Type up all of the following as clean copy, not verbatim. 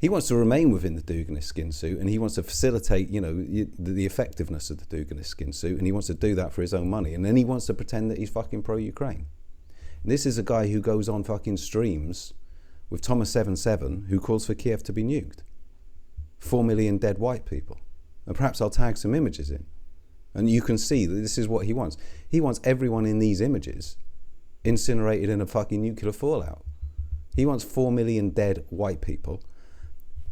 He wants to remain within the Duganist skin suit, and he wants to facilitate, the effectiveness of the Duganist skin suit, and he wants to do that for his own money. And then he wants to pretend that he's fucking pro-Ukraine. And this is a guy who goes on fucking streams with Thomas77, who calls for Kiev to be nuked. 4 million dead white people. And perhaps I'll tag some images in. And you can see that this is what he wants. He wants everyone in these images incinerated in a fucking nuclear fallout. He wants 4 million dead white people.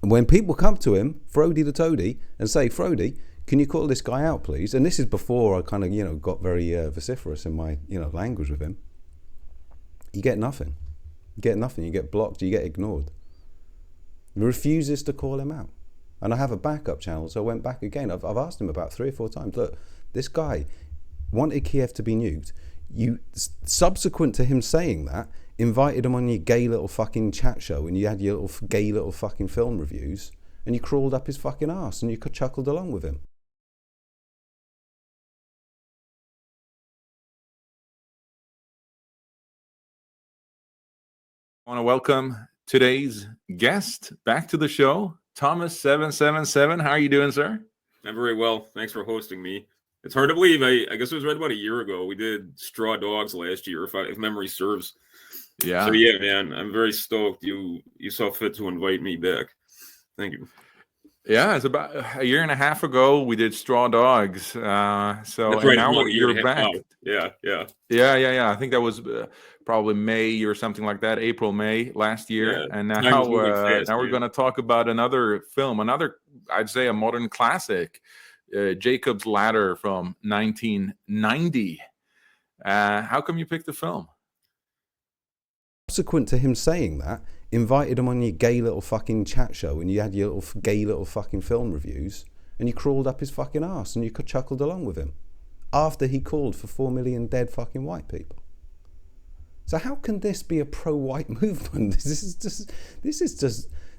And when people come to him, Frodi the Toady, and say, Frodi, can you call this guy out, please? And this is before I kind of, got very vociferous in my, language with him. You get nothing. You get nothing. You get blocked. You get ignored. He refuses to call him out. And I have a backup channel, so I went back again. I've asked him about 3 or 4 times, look, this guy wanted Kiev to be nuked. You, subsequent to him saying that, invited him on your gay little fucking chat show, and you had your little gay little fucking film reviews, and you crawled up his fucking arse, and you chuckled along with him. I want to welcome today's guest back to the show, Thomas777. How are you doing, sir? I'm very well. Thanks for hosting me. It's hard to believe. I guess it was right about a year ago. We did Straw Dogs last year, if memory serves. Yeah. So yeah, man, I'm very stoked you saw fit to invite me back. Thank you. Yeah, it's about a year and a half ago we did Straw Dogs. So That's right, now about a year you're and a half back. out. Yeah. Yeah. I think that was probably May or something like that, April, May last year. Yeah. And Time now is moving fast, we're man. going to talk about another film, I'd say a modern classic, Jacob's Ladder from 1990. How come you picked the film? Subsequent to him saying that, invited him on your gay little fucking chat show, and you had your little gay little fucking film reviews, and you crawled up his fucking arse, and you chuckled along with him, after he called for 4 million dead fucking white people. So how can this be a pro-white movement? This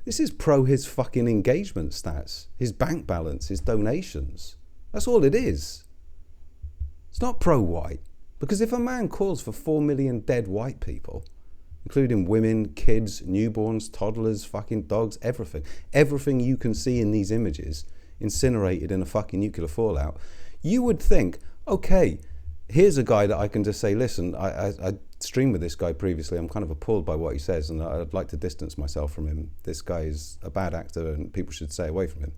is pro his fucking engagement stats, his bank balance, his donations. That's all it is. It's not pro-white, because if a man calls for 4 million dead white people, including women, kids, newborns, toddlers, fucking dogs, everything you can see in these images incinerated in a fucking nuclear fallout, you would think, okay, here's a guy that I can just say, listen, I streamed with this guy previously, I'm kind of appalled by what he says, and I'd like to distance myself from him. This guy is a bad actor and people should stay away from him.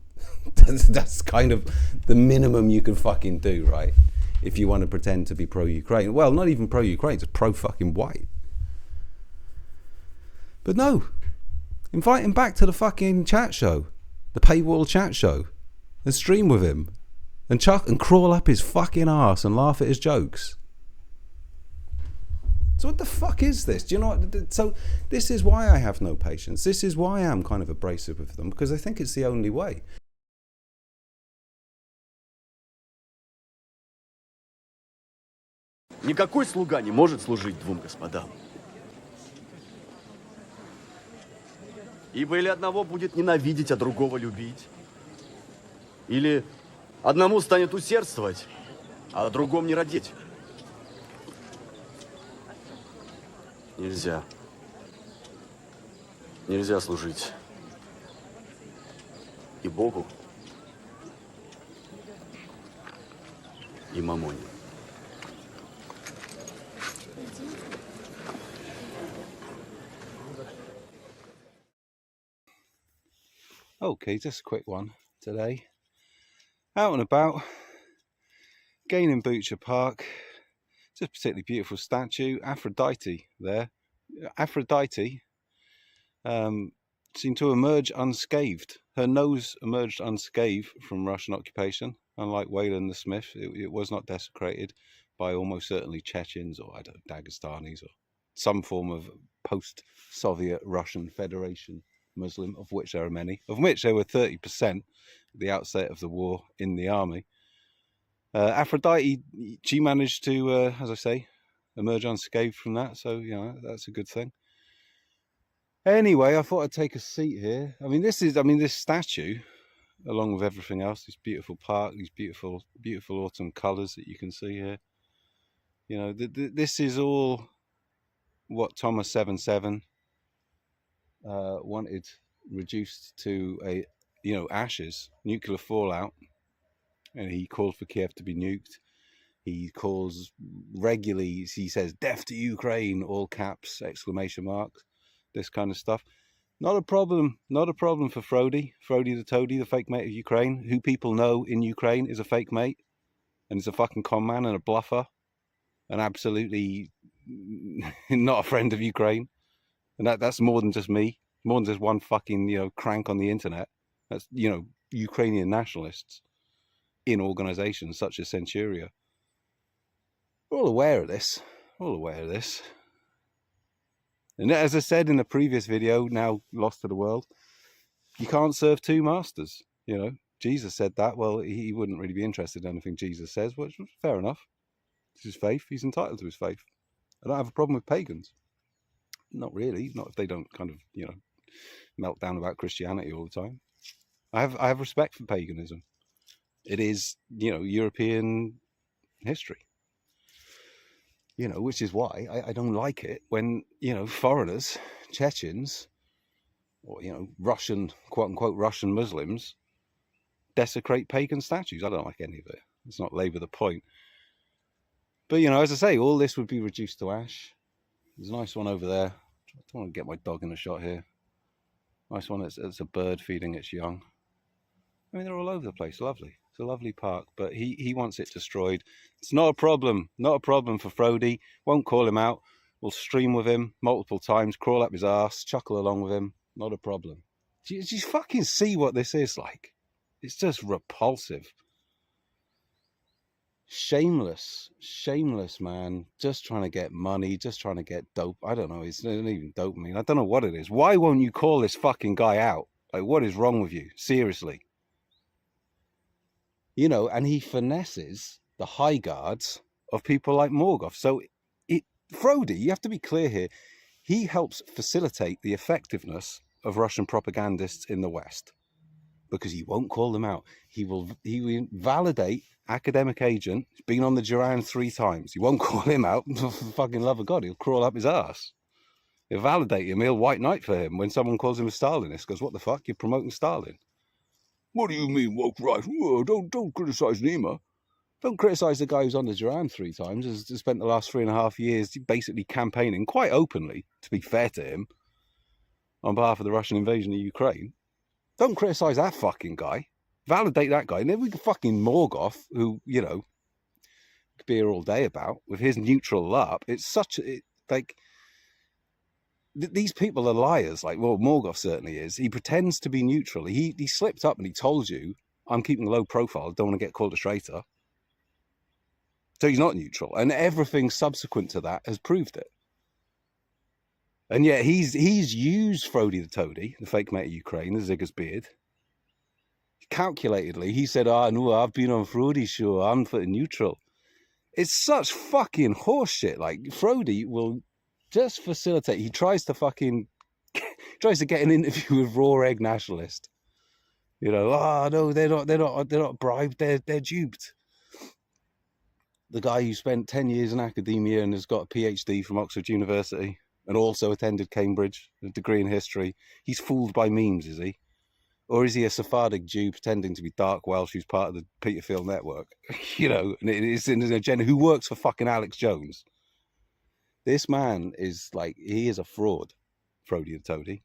That's kind of the minimum you can fucking do, right? If you want to pretend to be pro-Ukraine. Well, not even pro-Ukraine, just pro-fucking white. But no, invite him back to the fucking chat show, the paywalled chat show, and stream with him, and crawl up his fucking arse and laugh at his jokes. So what the fuck is this? Do you know what? So this is why I have no patience. This is why I'm kind of abrasive with them, because I think it's the only way. Никакой слуга не может служить двум господам. Ибо или одного будет ненавидеть, а другого любить. Или одному станет усердствовать, а о другом не родить. Нельзя. Нельзя служить и Богу, и мамоне. Okay, just a quick one today. Out and about, again in Butcher Park. Just a particularly beautiful statue, Aphrodite there. Aphrodite seemed to emerge unscathed. Her nose emerged unscathed from Russian occupation. Unlike Wayland the Smith, it was not desecrated by almost certainly Chechens or Dagestanis or some form of post-Soviet Russian Federation Muslim, of which there are many, of which there were 30% at the outset of the war in the army. Aphrodite, she managed to, as I say, emerge unscathed from that, so that's a good thing. Anyway, I thought I'd take a seat here. This statue, along with everything else, this beautiful park, these beautiful autumn colours that you can see here. This is all what Thomas77 wanted reduced to a, ashes, nuclear fallout, and he called for Kiev to be nuked. He calls regularly, he says, "Death to Ukraine," all caps, exclamation marks, this kind of stuff. Not a problem for Frodi the Toady, the fake mate of Ukraine, who people know in Ukraine is a fake mate, and is a fucking con man and a bluffer, and absolutely not a friend of Ukraine. And that's more than just me, more than just one fucking, crank on the internet. That's, Ukrainian nationalists in organizations such as Centuria. We're all aware of this. And as I said in the previous video, now lost to the world, you can't serve two masters. Jesus said that. Well, he wouldn't really be interested in anything Jesus says, which is fair enough. It's his faith. He's entitled to his faith. I don't have a problem with pagans. Not really. Not if they don't kind of, melt down about Christianity all the time. I have respect for paganism. It is, European history. Which is why I don't like it when, foreigners, Chechens, or, Russian, quote unquote, Russian Muslims desecrate pagan statues. I don't like any of it. Let's not labour the point. But, as I say, all this would be reduced to ash. There's a nice one over there. I don't want to get my dog in a shot here. Nice one. It's a bird feeding its young. I mean, they're all over the place. Lovely. It's a lovely park, but he wants it destroyed. It's not a problem. Not a problem for Frodi. Won't call him out. We'll stream with him multiple times, crawl up his arse, chuckle along with him. Not a problem. Do you fucking see what this is like? It's just repulsive. Shameless, man. Just trying to get money, just trying to get dope. I don't know. It's not even dopamine. I don't know what it is. Why won't you call this fucking guy out? Like, what is wrong with you? Seriously. And he finesses the high guards of people like Morgoth. So, Frodi, you have to be clear here, he helps facilitate the effectiveness of Russian propagandists in the West because he won't call them out. He will validate academic agent. He's been on the Duran 3 times. He won't call him out. For the fucking love of God, he'll crawl up his ass. He'll validate him. He'll white knight for him when someone calls him a Stalinist. Goes, what the fuck? You're promoting Stalin. What do you mean, woke right? Whoa, don't criticise Nima. Don't criticise the guy who's on the Duran 3 times, has spent the last 3.5 years basically campaigning quite openly, to be fair to him, on behalf of the Russian invasion of Ukraine. Don't criticise that fucking guy. Validate that guy. And then we can fucking Morgoth, who, could be here all day about, with his neutral-larp. It's such, these people are liars. Morgoth certainly is. He pretends to be neutral. He slipped up and he told you, I'm keeping a low profile, don't want to get called a traitor. So he's not neutral. And everything subsequent to that has proved it. And yet he's used Frodi the Toady, the fake mate of Ukraine, the Zigger's beard. Calculatedly, he said, no, I've been on Frodi's show, I'm for neutral. It's such fucking horseshit. Frodi will just facilitate. He tries to get an interview with raw egg nationalist. No, they're not bribed, they're duped. The guy who spent 10 years in academia and has got a PhD from Oxford University and also attended Cambridge, a degree in history. He's fooled by memes, is he? Or is he a Sephardic Jew pretending to be dark Welsh who's part of the Peterfield network? And it is in an agenda who works for fucking Alex Jones. This man is he is a fraud, Frodi the Toady.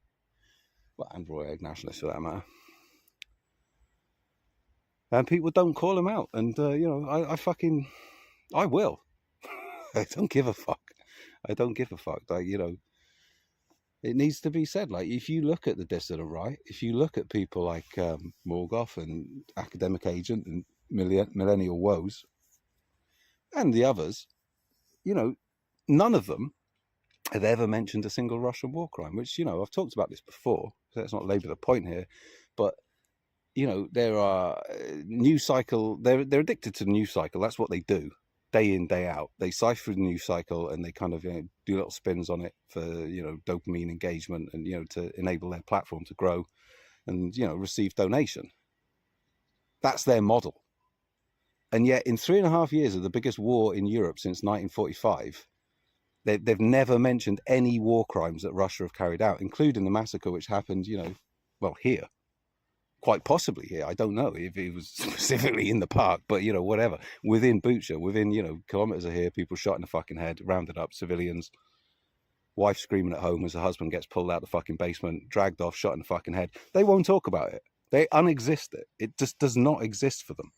Well, and raw egg nationalist for that matter. And people don't call him out. And, I will. I don't give a fuck. It needs to be said. If you look at the dissident right, if you look at people like Morgoth and academic agent and millennial woes and the others, none of them have ever mentioned a single Russian war crime, which, I've talked about this before, so let's not labour the point here, but, there are news cycle, they're addicted to the news cycle, that's what they do, day in, day out. They cipher the news cycle and they kind of do little spins on it for, dopamine engagement and, to enable their platform to grow and, receive donation. That's their model. And yet in 3.5 years of the biggest war in Europe since 1945, they've never mentioned any war crimes that Russia have carried out, including the massacre which happened, well, here. Quite possibly here. I don't know if he was specifically in the park, but, you know, whatever. Within Bucha, within, you know, kilometers of here, people shot in the fucking head, rounded up, civilians, wife screaming at home as the husband gets pulled out the fucking basement, dragged off, shot in the fucking head. They won't talk about it. They unexist it. It just does not exist for them.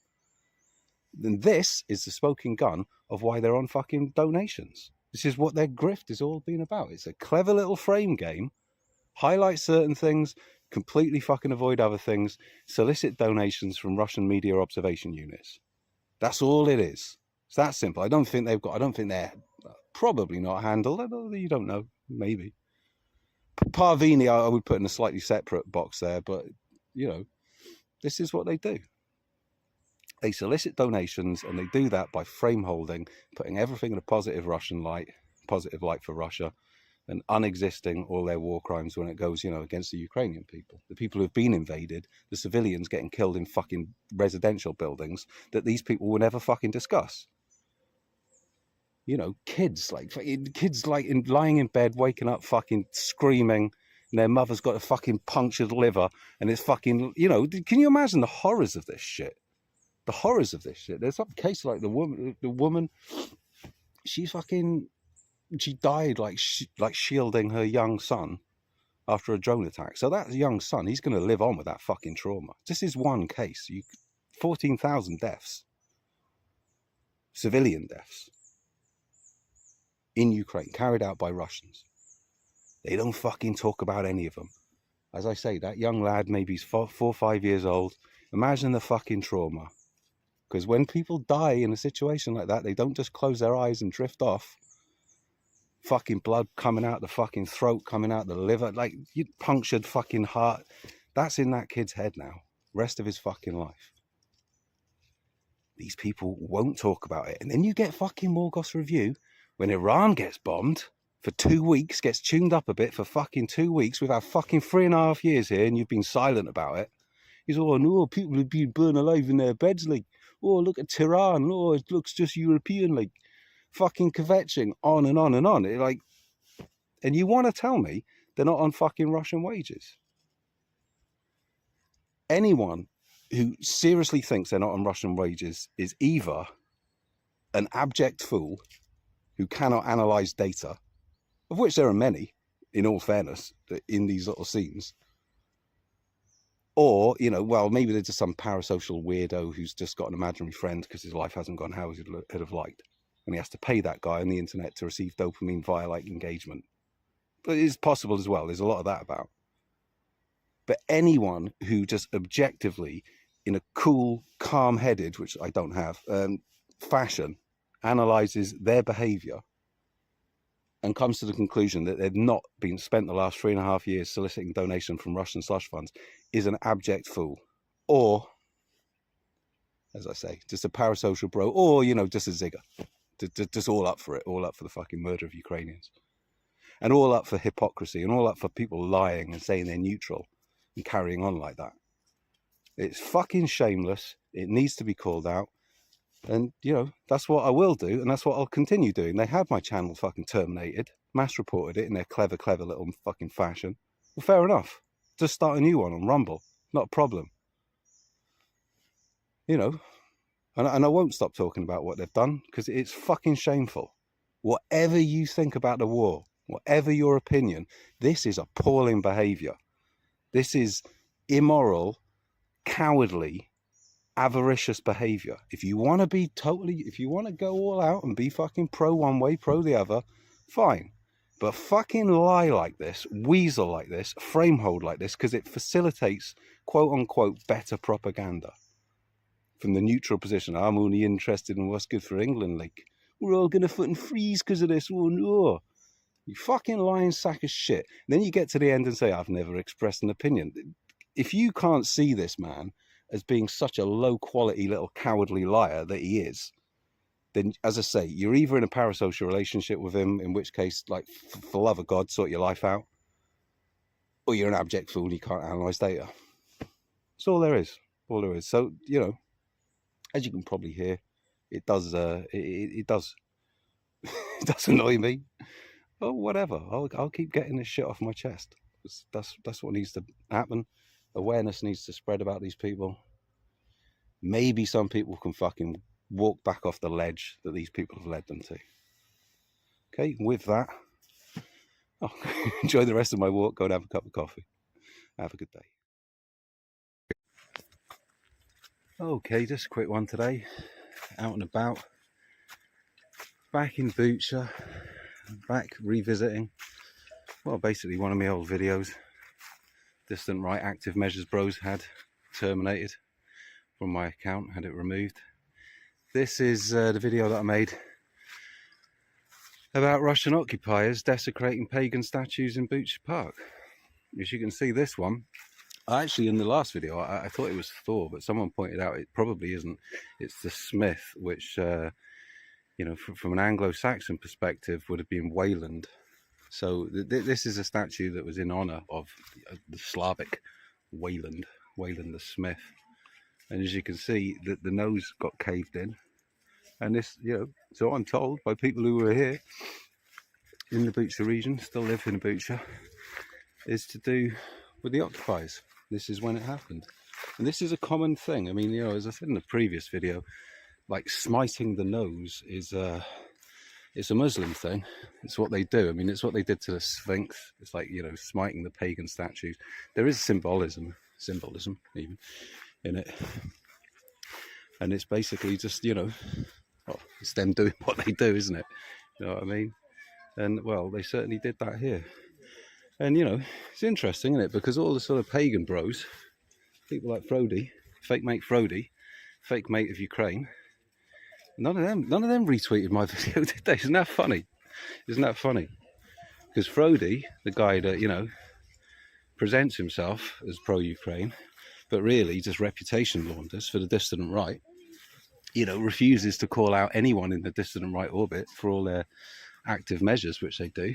And this is the smoking gun of why they're on fucking donations. This is what their grift has all been about. It's a clever little frame game. Highlight certain things, completely fucking avoid other things, solicit donations from Russian media observation units. That's all it is. It's that simple. I don't think they're probably not handled. You don't know, maybe. Parvini, I would put in a slightly separate box there, but, you know, this is what they do. They solicit donations, and they do that by frame holding, putting everything in a positive Russian light, positive light for Russia, and unexisting all their war crimes when it goes, you know, against the Ukrainian people, the people who've been invaded, the civilians getting killed in fucking residential buildings that these people will never fucking discuss. You know, kids lying in bed, waking up fucking screaming, and their mother's got a fucking punctured liver, and it's fucking, you know, can you imagine the horrors of this shit? The horrors of this shit. There's some case like the woman, she died like shielding her young son after a drone attack. So that young son, he's going to live on with that fucking trauma. This is one case. 14,000 deaths, civilian deaths in Ukraine, carried out by Russians. They don't fucking talk about any of them. As I say, that young lad, maybe he's 4 or 5 years old. Imagine the fucking trauma. Because when people die in a situation like that, they don't just close their eyes and drift off. Fucking blood coming out the fucking throat, coming out the liver, like you punctured fucking heart. That's in that kid's head now, rest of his fucking life. These people won't talk about it. And then you get fucking Morgos Review when Iran gets bombed for 2 weeks, gets tuned up a bit for fucking 2 weeks. We've had fucking 3.5 years here and you've been silent about it. He's all, no, people have been burned alive in their beds, like, oh, look at Tehran, oh, it looks just European, like, fucking kvetching, on and on and on. Like, and you want to tell me they're not on fucking Russian wages? Anyone who seriously thinks they're not on Russian wages is either an abject fool who cannot analyze data, of which there are many, in all fairness, in these little scenes, or, you know, well, maybe they're just some parasocial weirdo who's just got an imaginary friend because his life hasn't gone how he'd have liked. And he has to pay that guy on the internet to receive dopamine via, like, engagement. But it's possible as well. There's a lot of that about. But anyone who just objectively, in a cool, calm-headed, which I don't have, fashion, analyzes their behavior and comes to the conclusion that they've not been spent the last 3.5 years soliciting donation from Russian slush funds is an abject fool. Or, as I say, just a parasocial bro, or, you know, just a Zigger. Just all up for it, all up for the fucking murder of Ukrainians. And all up for hypocrisy, and all up for people lying and saying they're neutral and carrying on like that. It's fucking shameless. It needs to be called out. And, you know, that's what I will do, and that's what I'll continue doing. They had my channel fucking terminated, mass reported it in their clever little fucking fashion. Well, fair enough. Just start a new one on Rumble. Not a problem. You know, and I won't stop talking about what they've done, because it's fucking shameful. Whatever you think about the war, whatever your opinion, this is appalling behavior. This is immoral, cowardly, avaricious behavior. If you want to go all out and be fucking pro one way, pro the other, fine. But fucking lie like this, weasel like this, frame hold like this, because it facilitates quote unquote better propaganda from the neutral position. I'm only interested in what's good for England. Like, we're all going to fucking freeze because of this. Oh no. You fucking lying sack of shit. And then you get to the end and say, I've never expressed an opinion. If you can't see this man as being such a low quality little cowardly liar that he is, then, as I say, you're either in a parasocial relationship with him, in which case, like, for love of God, sort your life out, or you're an abject fool and you can't analyze data. That's all there is. All there is. So, you know, as you can probably hear, it does it does annoy me. Oh, whatever. I'll keep getting this shit off my chest. That's what needs to happen. Awareness needs to spread about these people. Maybe some people can fucking walk back off the ledge that these people have led them to. Okay, with that, enjoy the rest of my walk. Go and have a cup of coffee. Have a good day. Okay, just a quick one today. Out and about. Back in Bucha. Back revisiting, well, basically one of my old videos. Dissident Right Active Measures Bros had terminated from my account, had it removed. This is the video that I made about Russian occupiers desecrating pagan statues in Bucha Park. As you can see, this one, actually in the last video I thought it was Thor, but someone pointed out it probably isn't. It's the Smith, which you know, from an Anglo-Saxon perspective would have been Wayland. So this is a statue that was in honor of the Slavic Wayland the Smith. And as you can see, the nose got caved in. And this, you know, so I'm told by people who were here in the Bucha region, still live in Bucha, is to do with the occupiers. This is when it happened. And this is a common thing. I mean, you know, as I said in the previous video, like smiting the nose is it's a Muslim thing. It's what they do. I mean, it's what they did to the Sphinx. It's like, you know, smiting the pagan statues. There is symbolism even in it. And it's basically just, you know, well, it's them doing what they do, isn't it? You know what I mean? And, well, they certainly did that here. And, you know, it's interesting, isn't it? Because all the sort of pagan bros, people like Frodi, fake mate Frodi, fake mate of Ukraine, none of them retweeted my video, did they? Isn't that funny? Isn't that funny? Because Frodi, the guy that, you know, presents himself as pro-Ukraine, but really just reputation launders for the dissident right, you know, refuses to call out anyone in the dissident right orbit for all their active measures, which they do.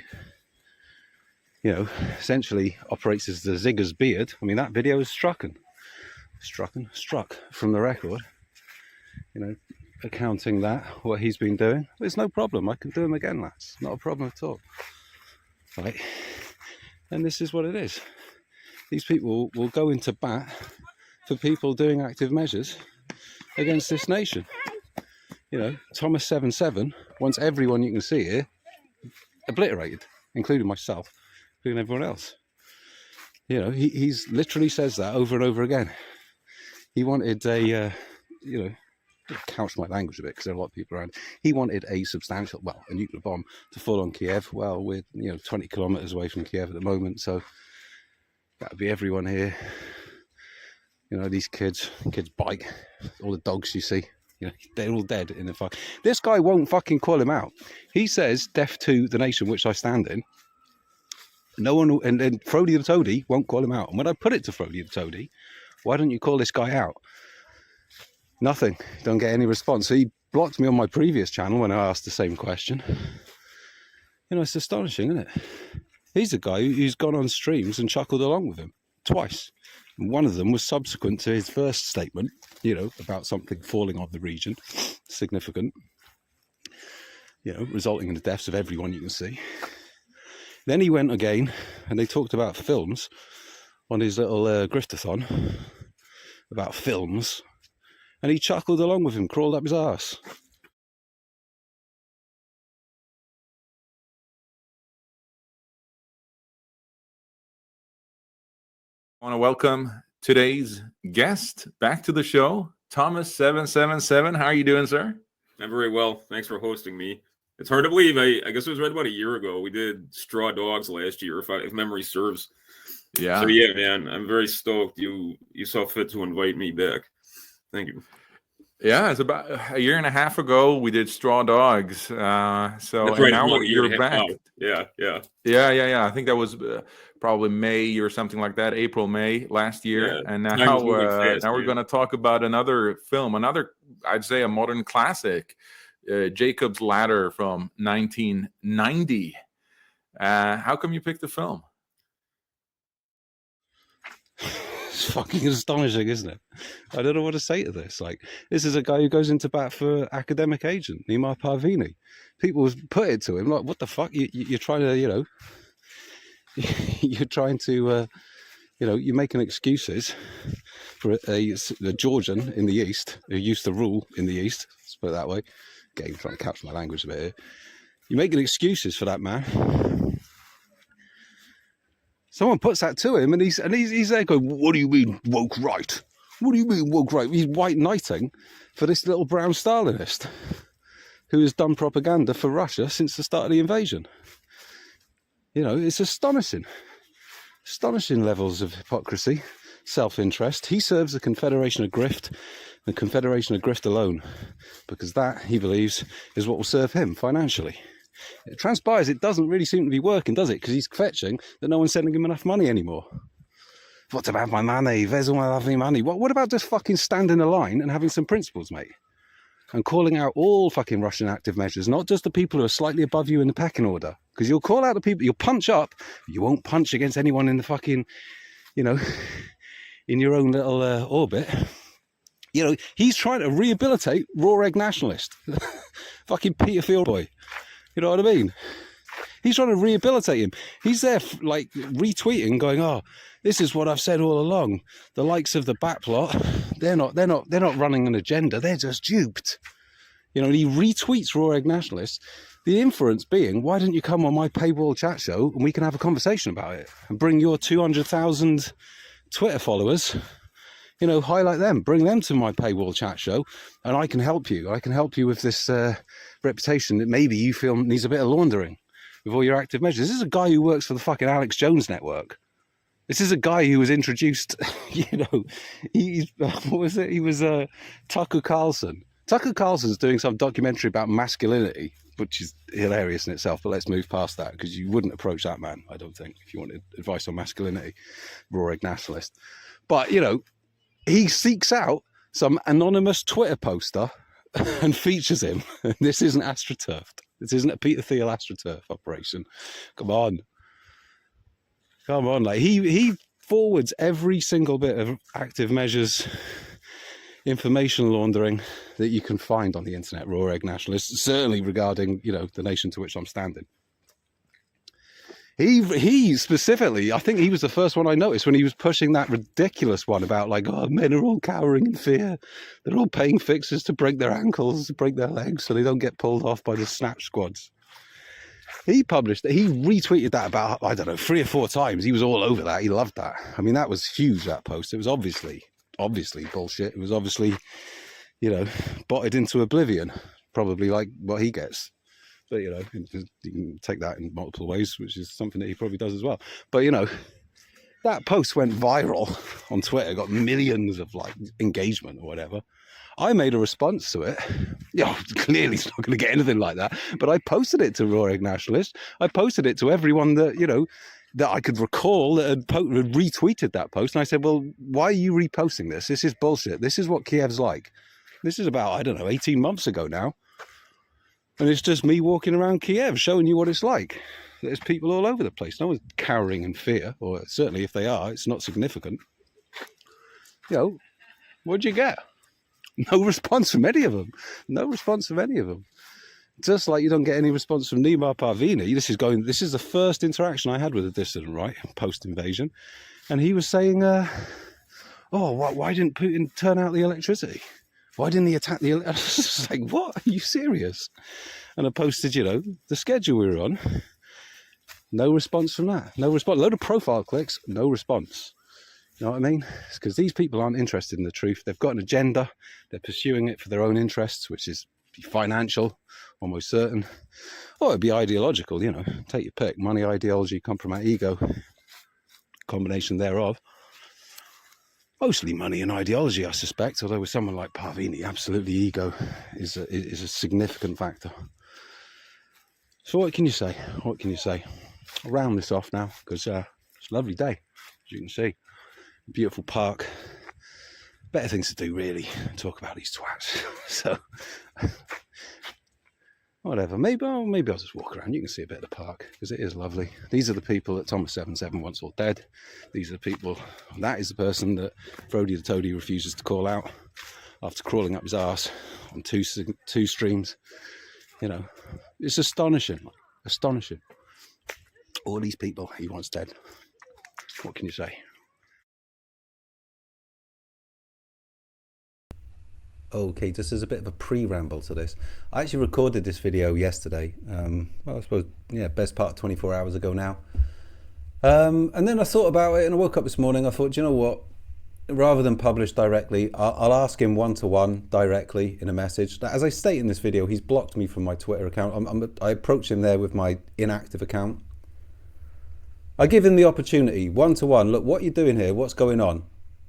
You know, essentially operates as the Zigger's beard. I mean, that video is struck from the record. You know, accounting that, what he's been doing, there's no problem. I can do him again, lads. Not a problem at all. Right? And this is what it is. These people will go into bat for people doing active measures against this nation. You know, Thomas 7-7 wants everyone you can see here obliterated, including myself, including everyone else. You know, he's literally says that over and over again. He wanted a, you know, couch my language a bit because there are a lot of people around. He wanted a substantial, well, a nuclear bomb to fall on Kiev. Well, we're, you know, 20 kilometers away from Kiev at the moment, so that'd be everyone here. You know, these kids bike, all the dogs you see, you know, they're all dead in the fuck. This guy won't fucking call him out. He says, death to the nation which I stand in. No one, and then Frodi the Toady won't call him out. And when I put it to Frodi the Toady, why don't you call this guy out? Nothing. Don't get any response. So he blocked me on my previous channel when I asked the same question. You know, it's astonishing, isn't it? He's the guy who's gone on streams and chuckled along with him twice. And one of them was subsequent to his first statement, you know, about something falling on the region, significant, you know, resulting in the deaths of everyone you can see. Then he went again and they talked about films on his little griftathon, about films, and he chuckled along with him, crawled up his arse. I want to welcome today's guest back to the show, Thomas 777. How are you doing, sir? I'm very well. Thanks for hosting me. It's hard to believe. I guess it was right about a year ago. We did Straw Dogs last year, if memory serves. Yeah. So yeah, man, I'm very stoked you saw fit to invite me back. Thank you. Yeah, it's about a year and a half ago we did Straw Dogs. So That's right, now you're back. Yeah. I think that was probably May or something like that, April, May last year. Yeah. And now Fast, we're going to talk about another film, I'd say a modern classic, Jacob's Ladder from 1990. How come you picked the film? It's fucking astonishing, isn't it? I don't know what to say to this. Like, this is a guy who goes into bat for academic agent, Nima Parvini. People put it to him like, what the fuck? You're trying to, you know, you're trying to, You know, you're making excuses for a Georgian in the East who used to rule in the East, let's put it that way. Again, trying to capture my language a bit here. You're making excuses for that man. Someone puts that to him, and he's there going, "What do you mean woke right? What do you mean woke right?" He's white knighting for this little brown Stalinist who has done propaganda for Russia since the start of the invasion. You know, it's astonishing levels of hypocrisy, self-interest. He serves the Confederation of Grift, the Confederation of Grift alone, because that, he believes, is what will serve him financially. It transpires it doesn't really seem to be working, does it? Because he's fetching that no one's sending him enough money anymore. What about my money? Where's all my lovely money? What about just fucking standing in a line and having some principles, mate? And calling out all fucking Russian active measures, not just the people who are slightly above you in the pecking order. Because you'll call out the people, you'll punch up, you won't punch against anyone in the fucking, you know, in your own little orbit. You know, he's trying to rehabilitate raw egg nationalist. Fucking Peter Field boy. You know what I mean? He's trying to rehabilitate him. He's there, like, retweeting, going, "Oh, this is what I've said all along. The likes of the Batplot, they're not running an agenda. They're just duped." You know, and he retweets raw egg nationalists. The inference being, why don't you come on my paywall chat show and we can have a conversation about it and bring your 200,000 Twitter followers, you know, highlight them, bring them to my paywall chat show, and I can help you. I can help you with this reputation that maybe you feel needs a bit of laundering with all your active measures. This is a guy who works for the fucking Alex Jones network. This is a guy who was introduced, you know, what was it? He was Tucker Carlson. Tucker Carlson's doing some documentary about masculinity, which is hilarious in itself, but let's move past that, because you wouldn't approach that man, I don't think, if you wanted advice on masculinity, raw egg nationalist. But, you know, he seeks out some anonymous Twitter poster and features him. This isn't AstroTurfed. This isn't a Peter Thiel AstroTurf operation. Come on. Like, he forwards every single bit of active measures, information laundering that you can find on the internet, raw egg nationalists, certainly regarding, you know, the nation to which I'm standing. He specifically, I think he was the first one I noticed when he was pushing that ridiculous one about, like, oh, men are all cowering in fear. They're all paying fixers to break their ankles, to break their legs, so they don't get pulled off by the snatch squads. He published it. He retweeted that about, I don't know, 3 or 4 times. He was all over that. He loved that. I mean, that was huge, that post. It was obviously bullshit. It was obviously, you know, botted into oblivion, probably like what he gets. But, you know, you can take that in multiple ways, which is something that he probably does as well. But, you know, that post went viral on Twitter, got millions of, like, engagement or whatever. I made a response to it. Yeah, clearly it's not going to get anything like that. But I posted it to Raw Egg Nationalist. I posted it to everyone that, you know, that I could recall that had retweeted that post. And I said, well, why are you reposting this? This is bullshit. This is what Kiev's like. This is about, I don't know, 18 months ago now. And it's just me walking around Kiev showing you what it's like. There's people all over the place. No one's cowering in fear, or certainly if they are, it's not significant. You know, what'd you get? No response from any of them. No response from any of them. Just like you don't get any response from Nima Parvini. This is the first interaction I had with a dissident, right, post-invasion. And he was saying, why didn't Putin turn out the electricity? Why didn't he attack the electricity? I was just like, what? Are you serious? And I posted, you know, the schedule we were on. No response from that. No response. A load of profile clicks, no response. You know what I mean? It's because these people aren't interested in the truth. They've got an agenda. They're pursuing it for their own interests, which is financial, almost certain. Or it'd be ideological, you know. Take your pick. Money, ideology, compromise, ego. Combination thereof. Mostly money and ideology, I suspect. Although with someone like Parvini, absolutely ego is a significant factor. So what can you say? What can you say? I'll round this off now, because it's a lovely day, as you can see. Beautiful park. Better things to do, really, talk about these twats. So, whatever. Maybe I'll just walk around. You can see a bit of the park, because it is lovely. These are the people that Thomas 77 wants all dead. These are the people, that is the person that Frodi the Toady refuses to call out after crawling up his arse on two streams. You know, it's astonishing. Astonishing. All these people he wants dead. What can you say? Okay, just as a bit of a pre-ramble to this, I actually recorded this video yesterday. Well, I suppose, yeah, best part of 24 hours ago now. And then I thought about it and I woke up this morning. I thought, you know what? Rather than publish directly, I'll ask him one-to-one directly in a message. As I state in this video, he's blocked me from my Twitter account. I approach him there with my inactive account. I give him the opportunity, one-to-one. Look, what are you doing here? What's going on?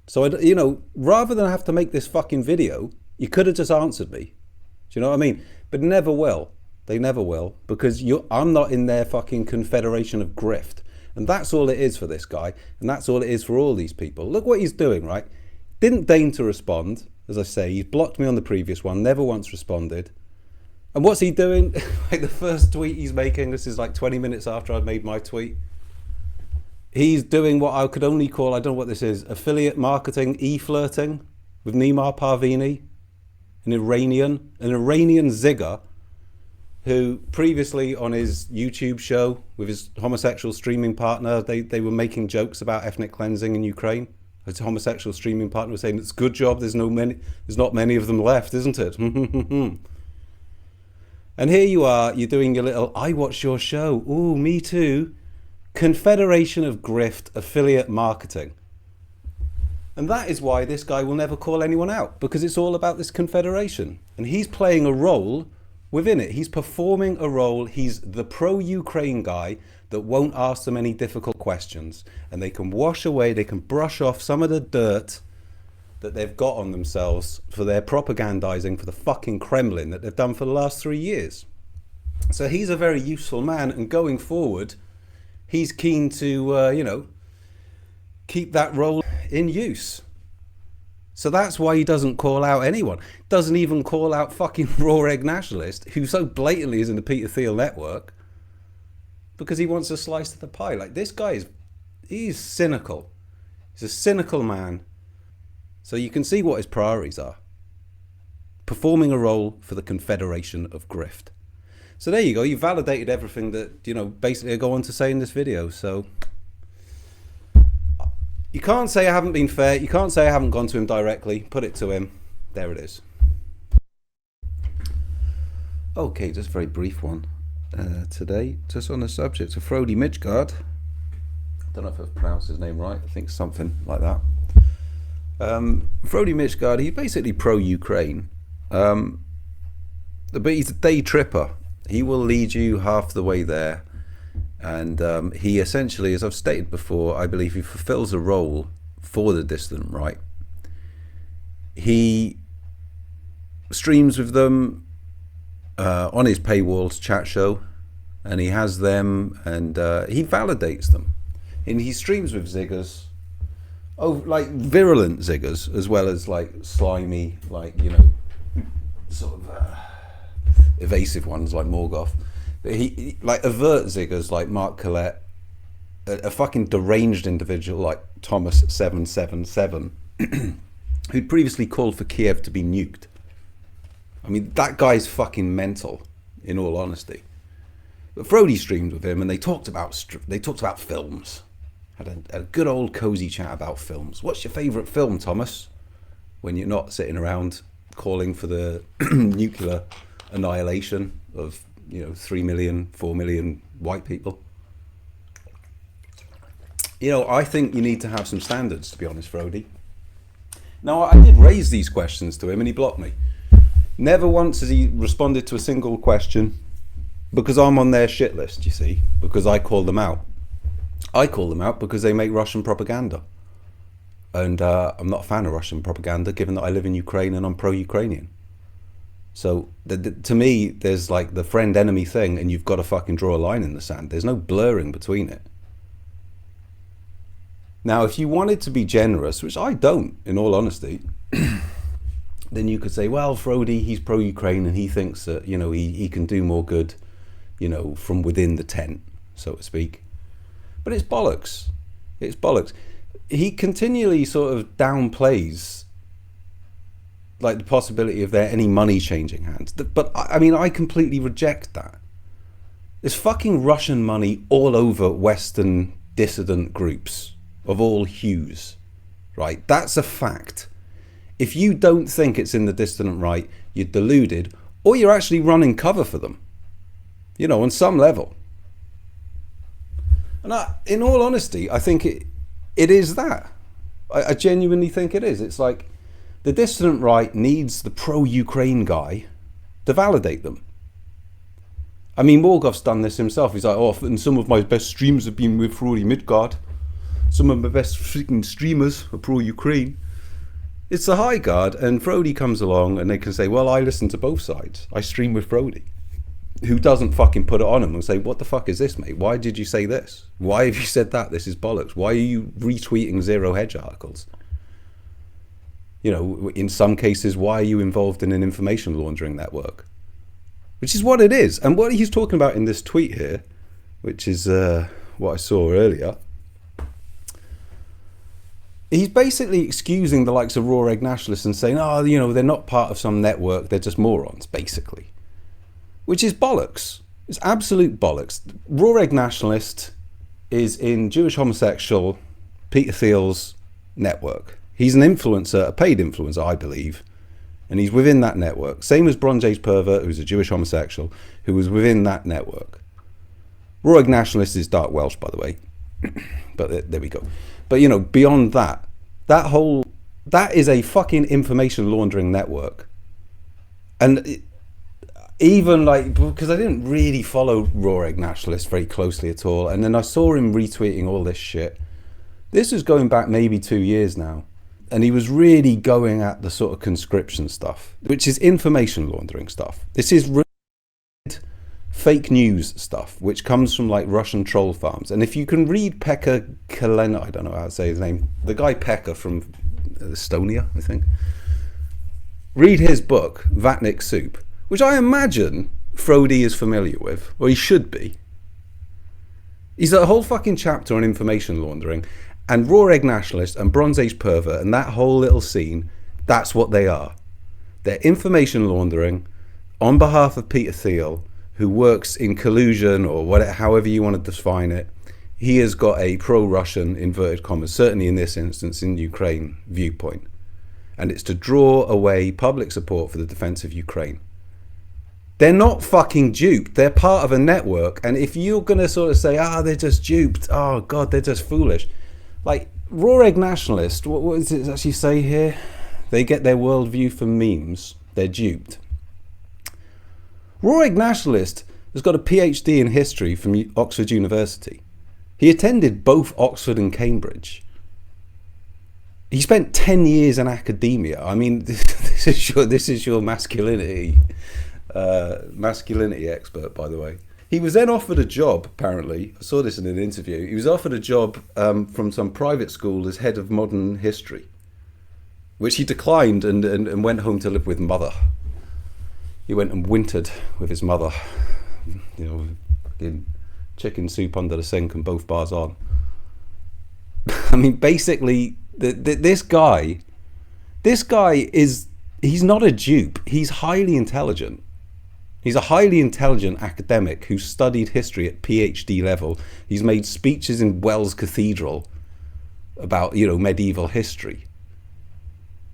So, you know, rather than have to make this fucking video, you could have just answered me. Do you know what I mean? But never will. They never will, because I'm not in their fucking Confederation of Grift. And that's all it is for this guy. And that's all it is for all these people. Look what he's doing, right? Didn't deign to respond. As I say, he's blocked me on the previous one. Never once responded. And what's he doing? Like the first tweet he's making, this is like 20 minutes after I'd made my tweet. He's doing what I could only call, I don't know what this is, affiliate marketing, e-flirting with Nima Parvini, an Iranian Zigger, who previously on his YouTube show with his homosexual streaming partner, they were making jokes about ethnic cleansing in Ukraine. His homosexual streaming partner was saying, it's a good job, there's not many of them left, isn't it? And here you are, you're doing your little, I watch your show, ooh, me too. Confederation of Grift affiliate marketing. And that is why this guy will never call anyone out, because it's all about this confederation. And he's playing a role within it. He's performing a role. He's the pro-Ukraine guy that won't ask them any difficult questions. And they can wash away, they can brush off some of the dirt that they've got on themselves for their propagandizing for the fucking Kremlin that they've done for the last 3 years. So he's a very useful man, and going forward, he's keen to, you know, keep that role in use. So that's why he doesn't call out anyone. Doesn't even call out fucking Raw Egg Nationalist, who so blatantly is in the Peter Thiel network, because he wants a slice of the pie. Like, this guy he's cynical. He's a cynical man. So you can see what his priorities are. Performing a role for the Confederation of Grift. So there you go. You validated everything that, you know, basically I go on to say in this video. So you can't say I haven't been fair. You can't say I haven't gone to him directly. Put it to him. There it is. Okay, just a very brief one today. Just on the subject of Frodi Midjord. I don't know if I've pronounced his name right. I think something like that. Frodi Midjord, he's basically pro-Ukraine. But he's a day tripper. He will lead you half the way there. And he essentially, as I've stated before, I believe he fulfills a role for the Dissident right. He streams with them on his paywalled chat show, and he has them, and he validates them. And he streams with ziggers, like virulent ziggers, as well as like slimy, like, you know, sort of evasive ones like Morgoth. He like avert ziggers like Mark Collette, a fucking deranged individual like Thomas 777, who'd previously called for Kiev to be nuked. I mean, that guy's fucking mental, in all honesty. But Frodi streamed with him, and they talked about films. Had a good old cozy chat about films. What's your favourite film, Thomas? When you're not sitting around calling for the nuclear annihilation of, you know, 3 million, 4 million white people. You know, I think you need to have some standards, to be honest, Frodi. Now, I did raise these questions to him, and he blocked me. Never once has he responded to a single question, because I'm on their shit list, you see, because I call them out. I call them out because they make Russian propaganda. And I'm not a fan of Russian propaganda, given that I live in Ukraine and I'm pro-Ukrainian. So to me, there's like the friend-enemy thing, and you've got to fucking draw a line in the sand. There's no blurring between it. Now, if you wanted to be generous, which I don't, in all honesty, then you could say, well, Frodi, he's pro-Ukraine, and he thinks that, you know, he can do more good, you know, from within the tent, so to speak. But it's bollocks. It's bollocks. He continually sort of downplays like the possibility of there any money changing hands. But I mean, I completely reject that. There's fucking Russian money all over Western dissident groups of all hues, right? That's a fact. If you don't think it's in the dissident right, you're deluded, or you're actually running cover for them, you know, on some level. And in all honesty, I think it is that. I genuinely think it is. It's like the dissident right needs the pro-Ukraine guy to validate them. I mean, Morgoth's done this himself. He's like, oh, and some of my best streams have been with Frodi Midjord. Some of my best freaking streamers are pro-Ukraine. It's the high guard, and Frodi comes along and they can say, well, I listen to both sides. I stream with Frodi, who doesn't fucking put it on him and say, what the fuck is this, mate? Why did you say this? Why have you said that? This is bollocks. Why are you retweeting Zero Hedge articles? You know, in some cases, why are you involved in an information laundering network? Which is what it is. And what he's talking about in this tweet here, which is what I saw earlier, he's basically excusing the likes of raw egg nationalists and saying, oh, you know, they're not part of some network, they're just morons, basically. Which is bollocks. It's absolute bollocks. Raw egg nationalist is in Jewish homosexual Peter Thiel's network. He's an influencer, a paid influencer, I believe, and he's within that network. Same as Bronze Age Pervert, who's a Jewish homosexual, who was within that network. Raw egg nationalist is Dark Welsh, by the way. But there we go. But, you know, beyond that, that is a fucking information laundering network. And even like, because I didn't really follow Raw Egg Nationalist very closely at all, and then I saw him retweeting all this shit. This was going back maybe 2 years now, and he was really going at the sort of conscription stuff, which is information laundering stuff. This is fake news stuff, which comes from like Russian troll farms. And if you can read Pekka Kalena, I don't know how to say his name, the guy Pekka from Estonia, I think, read his book Vatnik Soup, which I imagine Frodi is familiar with, or he should be. He's a whole fucking chapter on information laundering, and Raw Egg Nationalist and Bronze Age Pervert and that whole little scene, that's what they are. They're information laundering on behalf of Peter Thiel, who works in collusion, or whatever, however you want to define it. He has got a pro-Russian, inverted commas, certainly in this instance in Ukraine, viewpoint. And it's to draw away public support for the defense of Ukraine. They're not fucking duped. They're part of a network. And if you're going to sort of say, they're just duped, oh God, they're just foolish. Like, Raw Egg Nationalist, what does it actually say here? They get their worldview from memes. They're duped. Raw Egg Nationalist has got a PhD in history from Oxford University. He attended both Oxford and Cambridge. He spent 10 years in academia. I mean, this is your masculinity expert, by the way. He was then offered a job, apparently. I saw this in an interview. He was offered a job from some private school as head of modern history, which he declined and went home to live with mother. He went and wintered with his mother, you know, in chicken soup under the sink and both bars on. I mean, basically, this guy he's not a dupe. He's highly intelligent. He's a highly intelligent academic who studied history at PhD level. He's made speeches in Wells Cathedral about, you know, medieval history.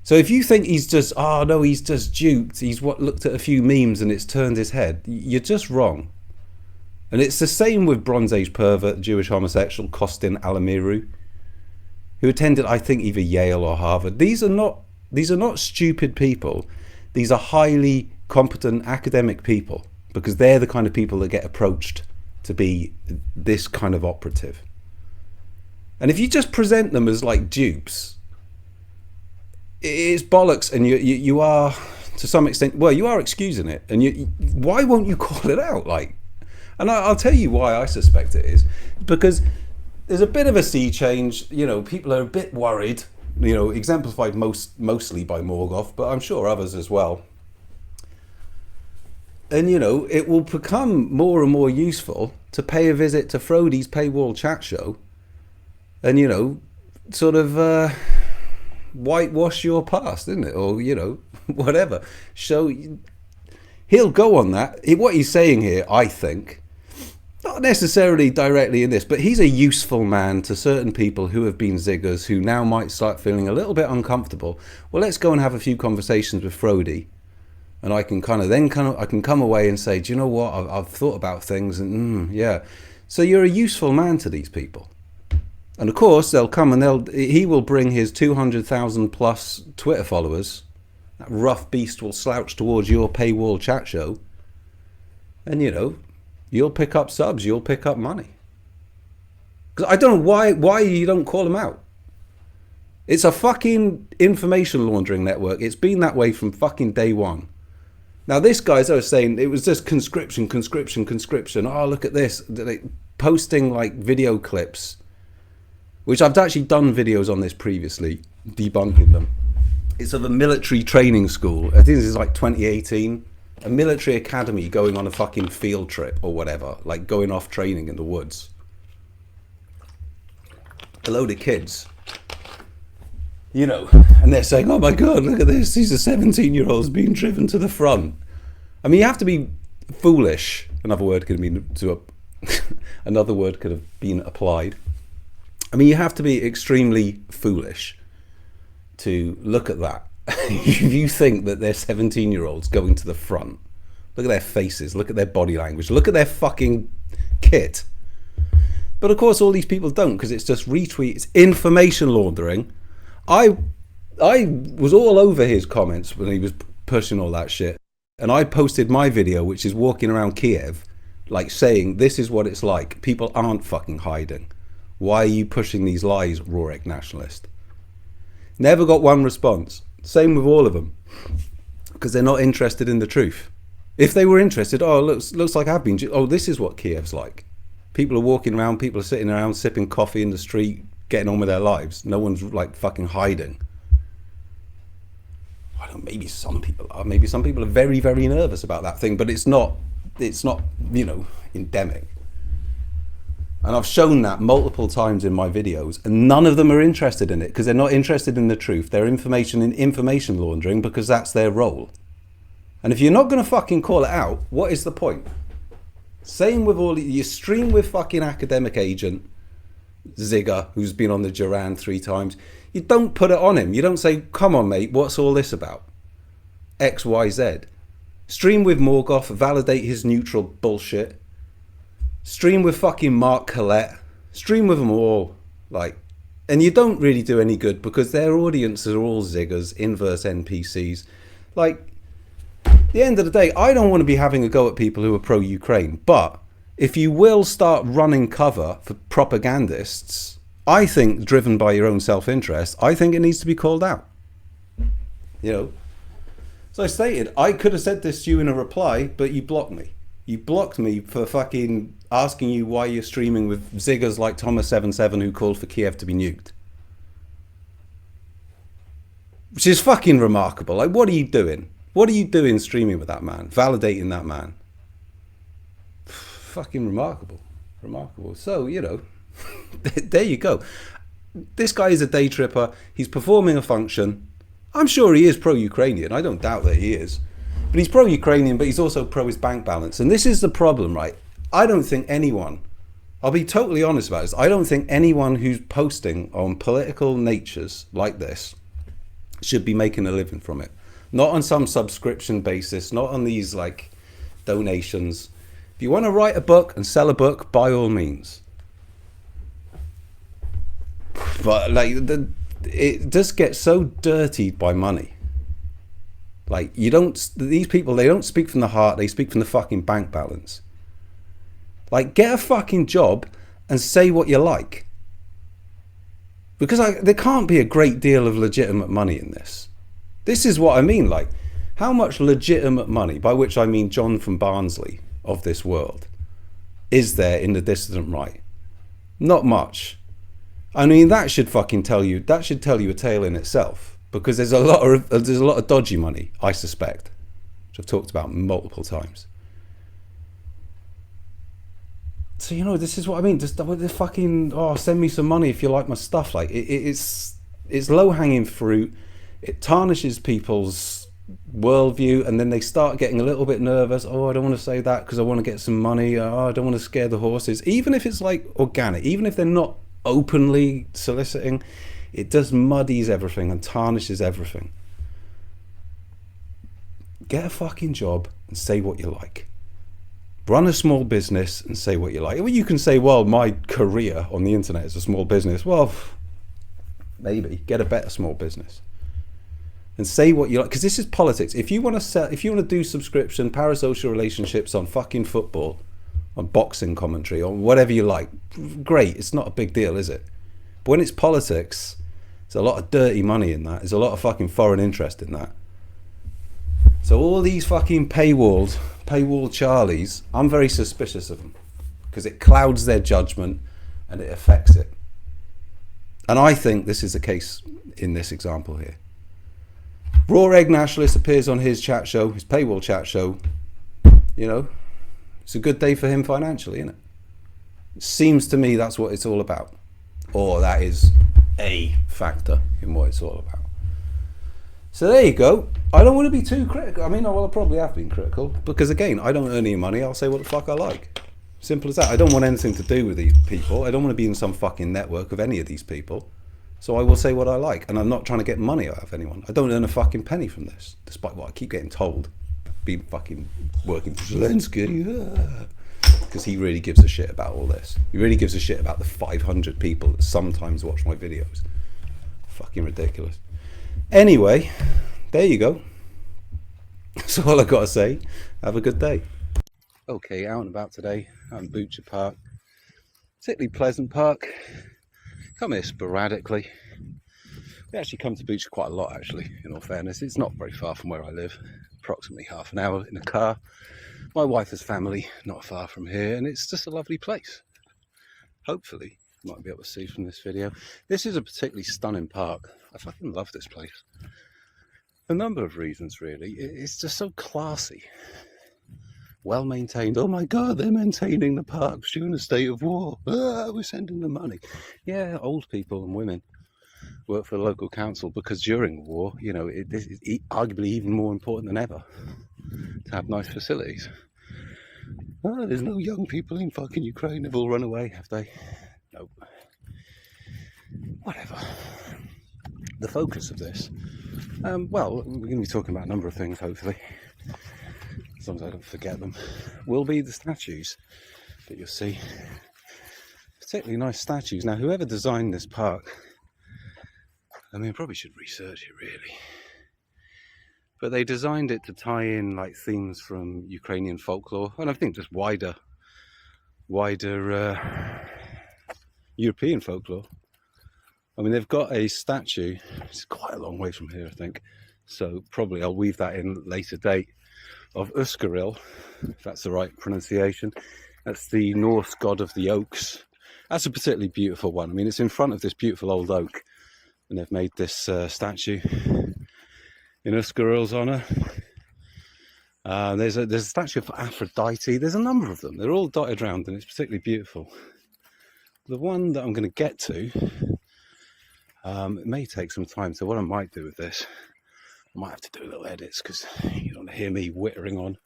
So if you think he's just, he's just duped, he's looked at a few memes and it's turned his head, you're just wrong. And it's the same with Bronze Age Pervert, Jewish homosexual Kostin Alamiru, who attended, I think, either Yale or Harvard. These are not stupid people. These are highly competent academic people, because they're the kind of people that get approached to be this kind of operative. And if you just present them as like dupes, it's bollocks, and you are, to some extent, well, you are excusing it. And why won't you call it out? Like, and I'll tell you why I suspect it is, because there's a bit of a sea change. You know, people are a bit worried, you know, exemplified mostly by Morgoth, but I'm sure others as well. And, you know, it will become more and more useful to pay a visit to Frodi's paywall chat show and, you know, sort of whitewash your past, isn't it? Or, you know, whatever. So he'll go on that. What he's saying here, I think, not necessarily directly in this, but he's a useful man to certain people who have been Ziggers, who now might start feeling a little bit uncomfortable. Well, let's go and have a few conversations with Frodi, and I can I can come away and say, do you know what? I've thought about things, and yeah. So you're a useful man to these people, and of course they'll come and he will bring his 200,000 plus Twitter followers. That rough beast will slouch towards your paywall chat show, and you know, you'll pick up subs, you'll pick up money. Because I don't know why you don't call them out. It's a fucking information laundering network. It's been that way from fucking day one. Now this guy, as I was saying, it was just conscription. Oh, look at this. They're posting like video clips, which I've actually done videos on this previously, debunking them. It's of a military training school. I think this is like 2018. A military academy going on a fucking field trip or whatever, like going off training in the woods. A load of kids, you know, and they're saying, oh my God, look at this, these are 17-year-olds being driven to the front. I mean, you have to be foolish. Another word could have been applied. I mean, you have to be extremely foolish to look at that. If you think that they're 17-year-olds going to the front, look at their faces, look at their body language, look at their fucking kit. But of course all these people don't, because it's just retweets, information laundering. I was all over his comments when he was pushing all that shit, and I posted my video, which is walking around Kiev, like saying, this is what it's like. People aren't fucking hiding. Why are you pushing these lies, Rorik nationalist? Never got one response. Same with all of them, because they're not interested in the truth. If they were interested, oh, looks like I've been. Oh, this is what Kiev's like. People are walking around, people are sitting around, sipping coffee in the street, getting on with their lives. No one's like fucking hiding. I don't know, maybe some people are. Maybe some people are very, very nervous about that thing, but it's not, you know, endemic. And I've shown that multiple times in my videos, and none of them are interested in it because they're not interested in the truth. They're information laundering because that's their role. And if you're not going to fucking call it out, what is the point? Same with you stream with fucking academic agent Zigger, who's been on the Duran 3 times. You don't put it on him. You don't say, come on mate, what's all this about? X, Y, Z. Stream with Morgoth, validate his neutral bullshit. Stream with fucking Mark Collette. Stream with them all. Like, and you don't really do any good because their audiences are all Ziggers, inverse NPCs. Like, at the end of the day, I don't want to be having a go at people who are pro-Ukraine, but if you will start running cover for propagandists, I think, driven by your own self-interest, I think it needs to be called out. You know? So I stated, I could have said this to you in a reply, but you blocked me. You blocked me for fucking asking you why you're streaming with Ziggers like Thomas77 who called for Kiev to be nuked. Which is fucking remarkable. Like, what are you doing? What are you doing streaming with that man? Validating that man? Fucking remarkable. Remarkable. So, you know, there you go. This guy is a day tripper. He's performing a function. I'm sure he is pro-Ukrainian. I don't doubt that he is. But he's pro-Ukrainian, but he's also pro his bank balance. And this is the problem, right? I don't think anyone, I'll be totally honest about this, I don't think anyone who's posting on political natures like this should be making a living from it. Not on some subscription basis, not on these like donations. If you want to write a book and sell a book, by all means. But like, it just gets so dirtied by money. Like, these people, they don't speak from the heart, they speak from the fucking bank balance. Like, get a fucking job and say what you like. Because there can't be a great deal of legitimate money in this. This is what I mean, like, how much legitimate money, by which I mean John from Barnsley of this world, is there in the dissident right? Not much. I mean, that should fucking tell you, that should tell you a tale in itself. Because there's a lot of dodgy money, I suspect, which I've talked about multiple times. So, you know, this is what I mean. Just the fucking, oh, send me some money if you like my stuff. Like, it's low-hanging fruit. It tarnishes people's worldview, and then they start getting a little bit nervous. Oh, I don't want to say that because I want to get some money. Oh, I don't want to scare the horses. Even if it's like organic, even if they're not openly soliciting, it just muddies everything and tarnishes everything. Get a fucking job and say what you like. Run a small business and say what you like. Well, you can say, well, my career on the internet is a small business. Well, maybe get a better small business and say what you like, because this is politics. If you want to sell, if you want to do subscription parasocial relationships on fucking football, on boxing commentary, on whatever you like, great. It's not a big deal, is it? But when it's politics, there's a lot of dirty money in that. There's a lot of fucking foreign interest in that. So all these fucking paywall Charlies, I'm very suspicious of them, because it clouds their judgment and it affects it. And I think this is the case in this example here. Raw Egg Nationalist appears on his chat show, his paywall chat show. You know, it's a good day for him financially, isn't it? It seems to me that's what it's all about. Or that is a factor in what it's all about. So there you go. I don't want to be too critical. I mean, well, I probably have been critical, because again, I don't earn any money. I'll say what the fuck I like. Simple as that. I don't want anything to do with these people. I don't want to be in some fucking network of any of these people. So I will say what I like. And I'm not trying to get money out of anyone. I don't earn a fucking penny from this, despite what I keep getting told. Be fucking working for Zelensky. Because he really gives a shit about all this. He really gives a shit about the 500 people that sometimes watch my videos. Fucking ridiculous. Anyway, there you go. That's all I got to say. Have a good day. Okay, out and about today. Out in Butcher Park. Particularly pleasant park. Come here sporadically. We actually come to Butcher quite a lot, actually, in all fairness. It's not very far from where I live. Approximately half an hour in a car. My wife has family not far from here, and it's just a lovely place. Hopefully, you might be able to see from this video. This is a particularly stunning park. I fucking love this place. A number of reasons, really. It's just so classy. Well maintained. Oh my God, they're maintaining the parks during a state of war. We're sending them money. Yeah, old people and women work for the local council, because during the war, you know, this is arguably even more important than ever to have nice facilities. Oh, there's no young people in fucking Ukraine. They've all run away, have they? Nope. Whatever. The focus of this, well, we're going to be talking about a number of things, hopefully, as long as I don't forget them, will be the statues that you'll see. Particularly nice statues. Now, whoever designed this park, I mean, I probably should research it, really. But they designed it to tie in like themes from Ukrainian folklore, and I think just wider European folklore. I mean, they've got a statue. It's quite a long way from here, I think. So probably I'll weave that in later date, of Uskaril, if that's the right pronunciation. That's the Norse god of the oaks. That's a particularly beautiful one. I mean, it's in front of this beautiful old oak, and they've made this statue in Uskaril's honour. There's a statue for Aphrodite. There's a number of them. They're all dotted around, and it's particularly beautiful. The one that I'm going to get to, it may take some time. So what I might do with this, I might have to do little edits, because you don't want to hear me whittering on.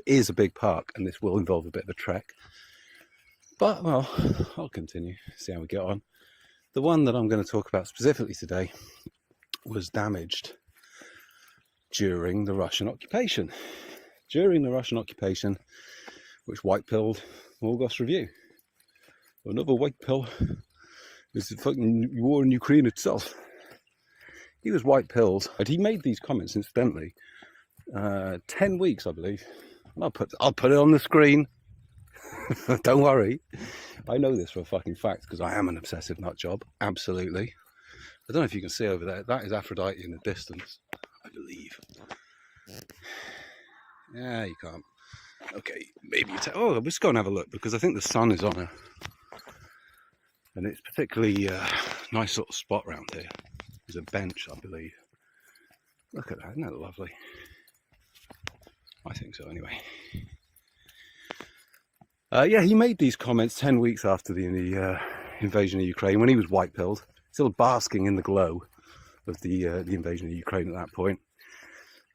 It is a big park, and this will involve a bit of a trek. But, well, I'll continue, see how we get on. The one that I'm going to talk about specifically today was damaged during the Russian occupation. During the Russian occupation, which white-pilled August Review. Another white pill is the fucking war in Ukraine itself. He was white-pilled, and he made these comments, incidentally, 10 weeks, I believe. And I'll put it on the screen. Don't worry. I know this for a fucking fact, because I am an obsessive nut job. Absolutely. I don't know if you can see over there. That is Aphrodite in the distance, I believe. Yeah, you can't. Okay, maybe you oh, let's go and have a look, because I think the sun is on her. And it's particularly nice little spot around here. There's a bench, I believe. Look at that, isn't that lovely? I think so, anyway. Yeah, he made these comments 10 weeks after the invasion of Ukraine, when he was white-pilled, still basking in the glow of the invasion of Ukraine at that point.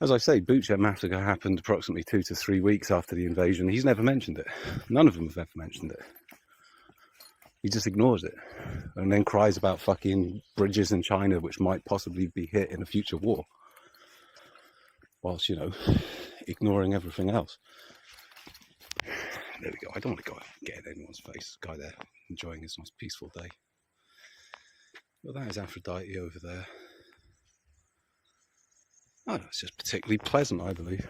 As I say, Bucha massacre happened approximately 2 to 3 weeks after the invasion. He's never mentioned it. None of them have ever mentioned it. He just ignores it and then cries about fucking bridges in China which might possibly be hit in a future war, whilst, ignoring everything else. There we go. I don't want to go out and get in anyone's face. Guy there enjoying his nice peaceful day. Well, that is Aphrodite over there. Oh, no, it's just particularly pleasant, I believe.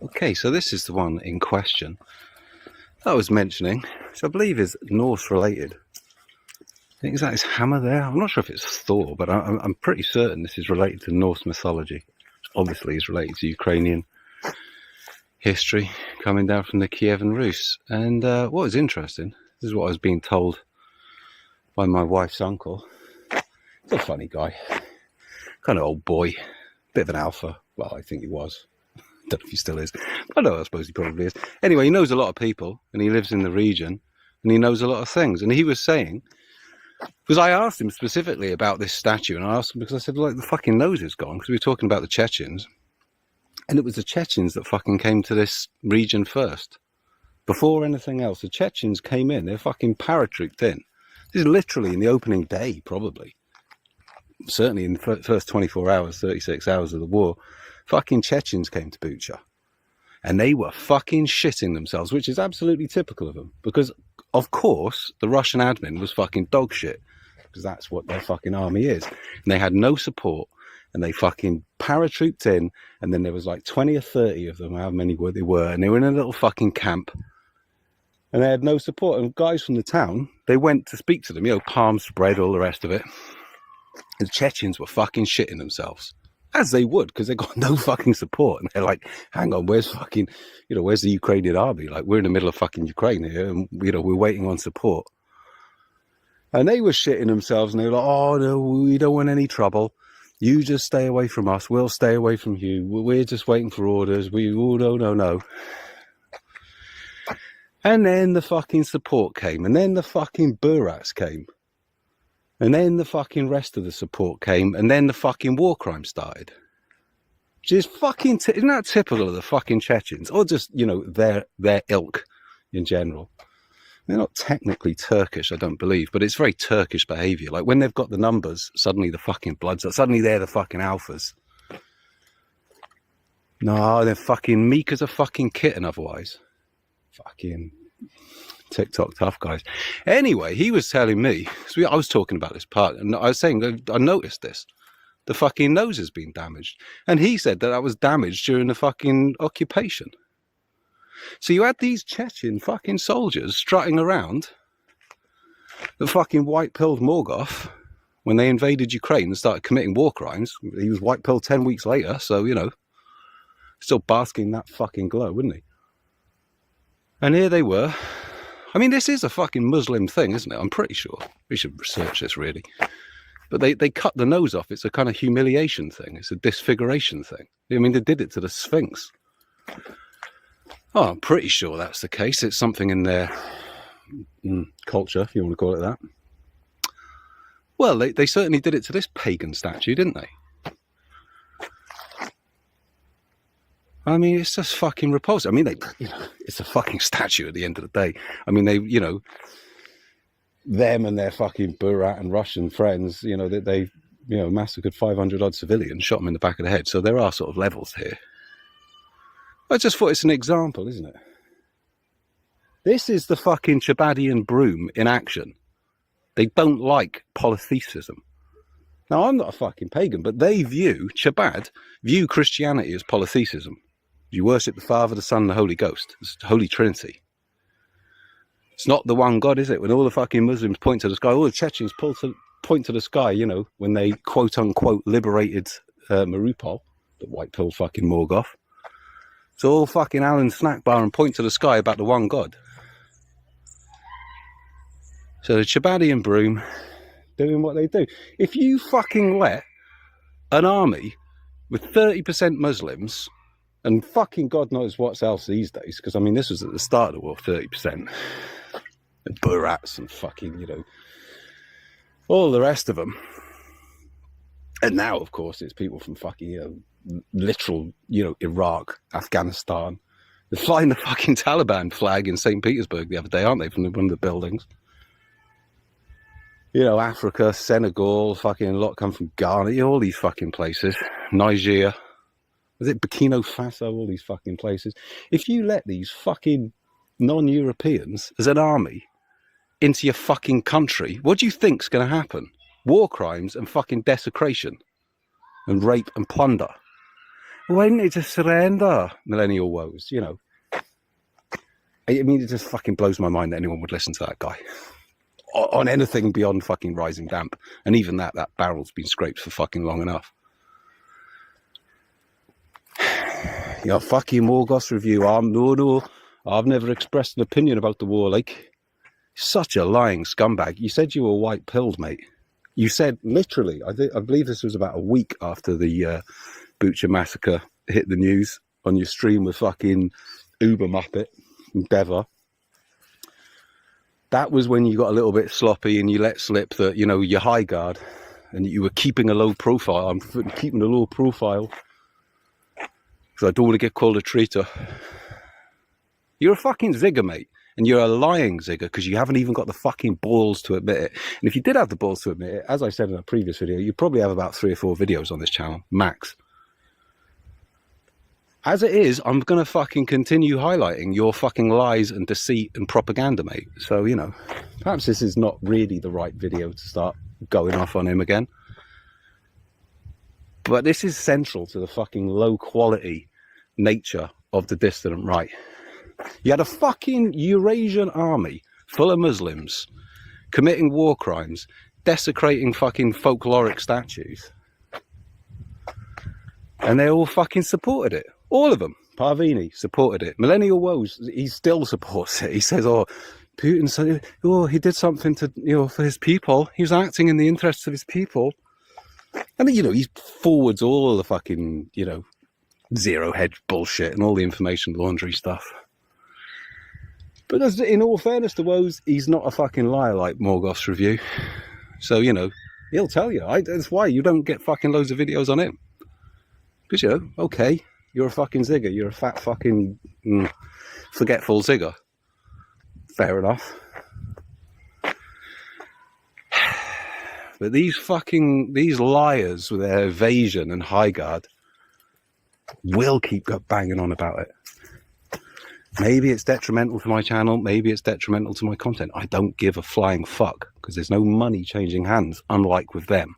Okay, so this is the one in question that I was mentioning, which I believe is Norse related. I think, is that his hammer there? I'm not sure if it's Thor, but I'm pretty certain this is related to Norse mythology. Obviously, it's related to Ukrainian history coming down from the Kievan Rus. And what was interesting, this is what I was being told by my wife's uncle. He's a funny guy, kind of old boy, bit of an alpha. Well, I think he was. Don't know if he still is. I suppose he probably is. Anyway, he knows a lot of people and he lives in the region and he knows a lot of things. And he was saying, because I asked him specifically about this statue, and I asked him because I said, like, the fucking nose is gone, because we were talking about the Chechens, and it was the Chechens that fucking came to this region first. Before anything else, the Chechens came in, they're fucking paratrooped in. This is literally in the opening day, probably. Certainly in the first 24 hours, 36 hours of the war, fucking Chechens came to Bucha. And they were fucking shitting themselves, which is absolutely typical of them. Because, of course, the Russian admin was fucking dog shit. Because that's what their fucking army is. And they had no support. And they fucking paratrooped in. And then there was like 20 or 30 of them, however many they were. And they were in a little fucking camp. And they had no support. And guys from the town, they went to speak to them. Palms spread, all the rest of it. And the Chechens were fucking shitting themselves. As they would, because they got no fucking support. And they're like, hang on, where's fucking, where's the Ukrainian army? Like, we're in the middle of fucking Ukraine here, and, we're waiting on support. And they were shitting themselves, and they were like, oh, no, we don't want any trouble. You just stay away from us. We'll stay away from you. We're just waiting for orders. No. And then the fucking support came, and then the fucking burats came. And then the fucking rest of the support came, and then the fucking war crime started. Which is fucking, isn't that typical of the fucking Chechens? Or just, their ilk in general. They're not technically Turkish, I don't believe, but it's very Turkish behaviour. Like, when they've got the numbers, suddenly the fucking bloods, suddenly they're the fucking alphas. No, they're fucking meek as a fucking kitten otherwise. Fucking TikTok tough guys. Anyway, he was telling me, so I was talking about this part, and I was saying, I noticed this. The fucking nose has been damaged. And he said that was damaged during the fucking occupation. So you had these Chechen fucking soldiers strutting around the fucking white-pilled Morgoth when they invaded Ukraine and started committing war crimes. He was white-pilled 10 weeks later, so, still basking in that fucking glow, wouldn't he? And here they were. I mean, this is a fucking Muslim thing, isn't it? I'm pretty sure. We should research this, really. But they cut the nose off. It's a kind of humiliation thing. It's a disfiguration thing. I mean, they did it to the Sphinx. Oh, I'm pretty sure that's the case. It's something in their culture, if you want to call it that. Well, they certainly did it to this pagan statue, didn't they? I mean, it's just fucking repulsive. I mean, it's a fucking statue at the end of the day. I mean, them and their fucking Burat and Russian friends, they massacred 500 odd civilians, shot them in the back of the head. So there are sort of levels here. I just thought it's an example, isn't it? This is the fucking Chabadian broom in action. They don't like polytheism. Now, I'm not a fucking pagan, but they view Christianity as polytheism. You worship the Father, the Son, and the Holy Ghost. It's the Holy Trinity. It's not the one God, is it? When all the fucking Muslims point to the sky, all the Chechens point to the sky, when they quote-unquote liberated Mariupol, the white-pilled fucking Morgoth. It's all fucking Alan snack bar and point to the sky about the one God. So the Chabadian broom doing what they do. If you fucking let an army with 30% Muslims, and fucking God knows what's else these days, because I mean, this was at the start of the war, 30%. And Burats and fucking, all the rest of them. And now, of course, it's people from fucking, literal, Iraq, Afghanistan. They're flying the fucking Taliban flag in St. Petersburg the other day, aren't they, from one of the buildings? Africa, Senegal, fucking a lot come from Ghana, all these fucking places. Nigeria. Is it Burkina Faso, all these fucking places? If you let these fucking non-Europeans as an army into your fucking country, what do you think's going to happen? War crimes and fucking desecration and rape and plunder. Why didn't they just surrender? Millennial woes, I mean, it just fucking blows my mind that anyone would listen to that guy on anything beyond fucking Rising Damp. And even that barrel's been scraped for fucking long enough. Fucking Morgoth review. No, I've never expressed an opinion about the war. Like, such a lying scumbag. You said you were white-pilled, mate. You said, literally, I believe this was about a week after the Butcher massacre hit the news on your stream with fucking Uber Muppet and Bever. That was when you got a little bit sloppy and you let slip that, your high guard and you were keeping a low profile. I'm keeping a low profile because I don't want to get called a traitor. You're a fucking Zigger, mate. And you're a lying Zigger because you haven't even got the fucking balls to admit it. And if you did have the balls to admit it, as I said in a previous video, you'd probably have about 3 or 4 videos on this channel, max. As it is, I'm going to fucking continue highlighting your fucking lies and deceit and propaganda, mate. So, perhaps this is not really the right video to start going off on him again. But this is central to the fucking low quality nature of the dissident right. You had a fucking Eurasian army full of Muslims committing war crimes, desecrating fucking folkloric statues. And they all fucking supported it. All of them. Parvini supported it. Millennial Woes, he still supports it. He says, Putin said, he did something to, for his people. He was acting in the interests of his people. And then, he forwards all the fucking, zero hedge bullshit and all the information laundering stuff. But in all fairness to Woes, he's not a fucking liar like Morgoth's review. So, he'll tell you. That's why you don't get fucking loads of videos on him. Because, okay, you're a fucking Zigger. You're a fat fucking forgetful Zigger. Fair enough. But these liars with their evasion and high guard will keep banging on about it. Maybe it's detrimental to my channel. Maybe it's detrimental to my content. I don't give a flying fuck because there's no money changing hands, unlike with them.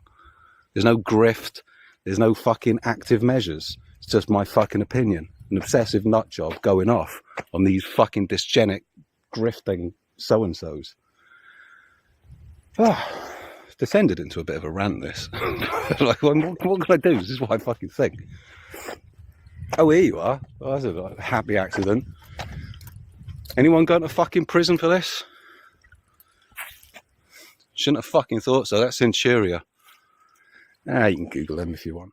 There's no grift. There's no fucking active measures. It's just my fucking opinion. An obsessive nut job going off on these fucking dysgenic, grifting so-and-sos. It's descended into a bit of a rant, this. Like, what can I do? This is what I fucking think. Oh, here you are. Oh, that's a happy accident. Anyone going to fucking prison for this? Shouldn't have fucking thought so. That's Centuria. You can Google them if you want.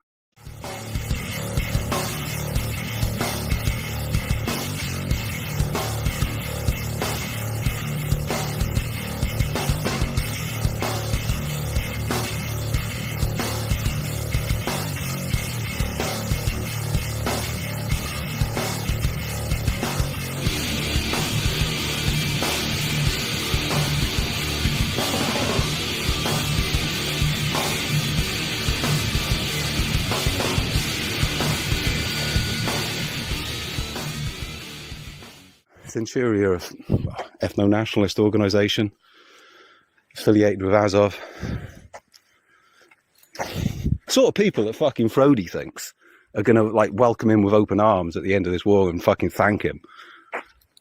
Centuria, ethno-nationalist organisation affiliated with Azov. Sort of people that fucking Frodi thinks are going to welcome him with open arms at the end of this war and fucking thank him.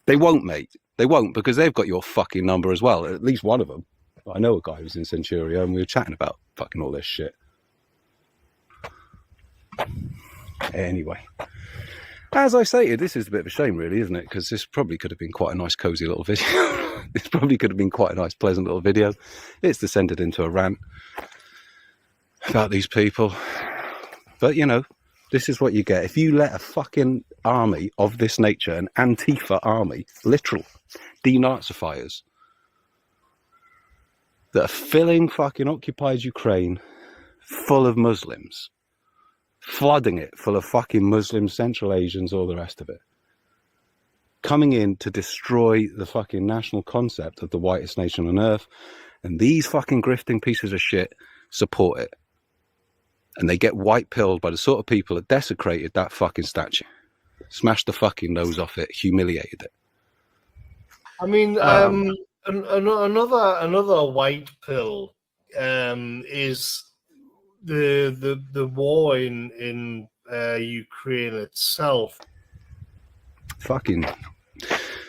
They won't, mate. They won't, because they've got your fucking number as well. At least one of them. I know a guy who's in Centuria and we were chatting about fucking all this shit. Anyway. As I stated, this is a bit of a shame, really, isn't it? Because this probably could have been quite a nice, cosy little video. This probably could have been quite a nice, pleasant little video. It's descended into a rant about these people. But, this is what you get. If you let a fucking army of this nature, an Antifa army, literal denazifiers, that are filling fucking occupied Ukraine full of Muslims, flooding it full of fucking Muslims, Central Asians, all the rest of it, coming in to destroy the fucking national concept of the whitest nation on earth. And these fucking grifting pieces of shit support it. And they get white-pilled by the sort of people that desecrated that fucking statue. Smashed the fucking nose off it, humiliated it. I mean, another white pill is the war in Ukraine itself. Fucking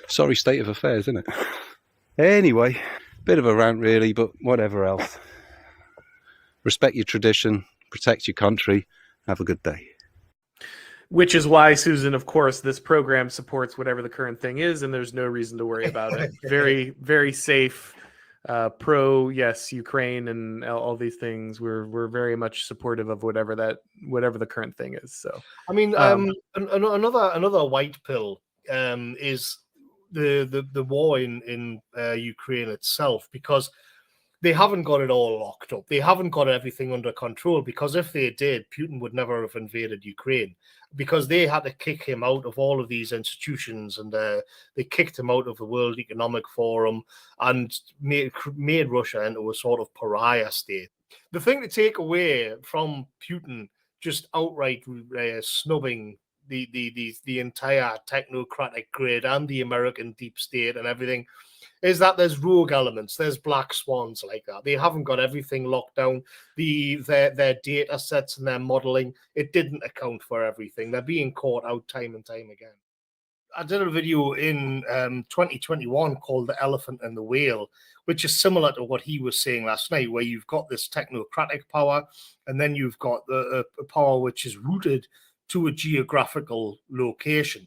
sorry state of affairs, isn't it? Anyway, bit of a rant really, but whatever else. Respect your tradition, protect your country, have a good day. Which is why, Susan, of course, this program supports whatever the current thing is, and there's no reason to worry about it. Very, very safe, pro, yes, Ukraine and all these things. We're very much supportive of whatever the current thing is. So, I mean, another white pill is the war in Ukraine itself, because they haven't got it all locked up. They haven't got everything under control, because if they did, Putin would never have invaded Ukraine, because they had to kick him out of all of these institutions, and they kicked him out of the World Economic Forum and made Russia into a sort of pariah state. The thing to take away from Putin just outright snubbing the entire technocratic grid and the American deep state and everything is that there's rogue elements, there's black swans like that. They haven't got everything locked down. Their data sets and their modeling, it didn't account for everything. They're being caught out time and time again. I did a video in 2021 called The Elephant and the Whale, which is similar to what he was saying last night, where you've got this technocratic power, and then you've got a power which is rooted to a geographical location.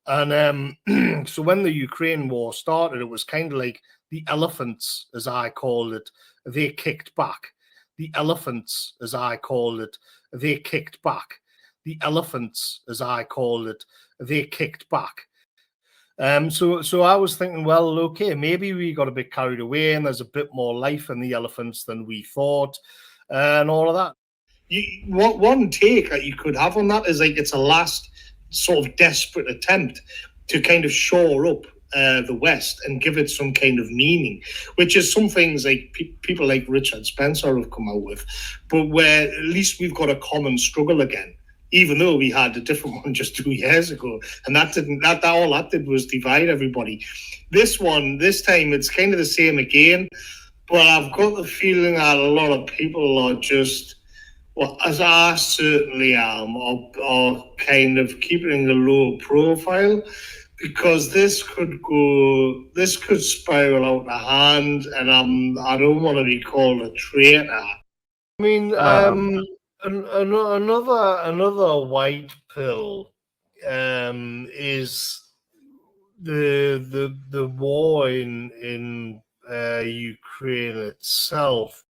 And so when the Ukraine war started, it was kind of like the elephants, as I called it, they kicked back. The elephants, as I called it, they kicked back. The elephants, as I called it, they kicked back. So I was thinking, well, okay, maybe we got a bit carried away and there's a bit more life in the elephants than we thought and all of that. One take that you could have on that is like it's a last sort of desperate attempt to kind of shore up the West and give it some kind of meaning, which is some things like people like Richard Spencer have come out with, but where at least we've got a common struggle again, even though we had a different one just 2 years ago, and that all that did was divide everybody. This time it's kind of the same again, but I've got the feeling that a lot of people are just, well, as I certainly am, are kind of keeping a low profile, because this could spiral out of hand, and I don't want to be called a traitor. I mean, another white pill is the war in Ukraine itself.